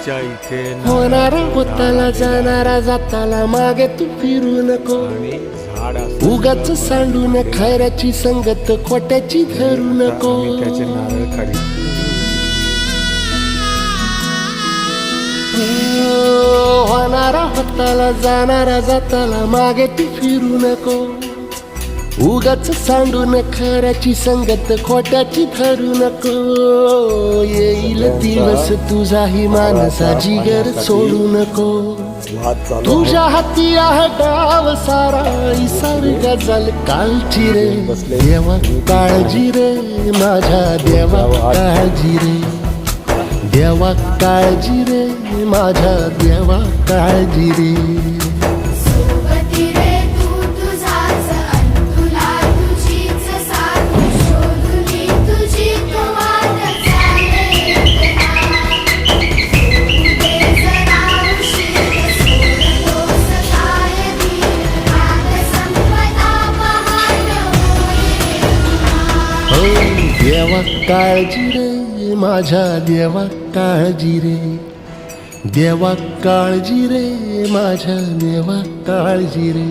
आमच्या इथे होणारा होताला जाणारा जाताला मागे तू फिरू नको. आणि झाड असतं उगाच सांडून खऱ्याची संगत खोट्याची धरू नको. आम्ही त्याचे नारळ काढीत. होणारा होताला जाणारा जाताला मागे तू फिरू नको. उगाच सांडून खऱ्याची संगत खोट्याची धरू नको. येईल दिवस तुझाही मानसा जिगर सोडू नको. तुझ्या हाती आहे डाव सारा इसार गजल कालची रे. देवा काळजी रे माझ्या देवा काळजी रे. देवा काळजी रे माझ्या देवा काळजी रे. सोबती रे तू तुझाच तुला तुझीच साथ शोधली तुझी तो वाट चाले दे जरा उशीर सोडतोस काय धीर आग संपदा पहाट होईल. देवा काळजी रे माझ्या देवा काळजी रे. देवा काळजी रे माझ्या देवा काळजी रे.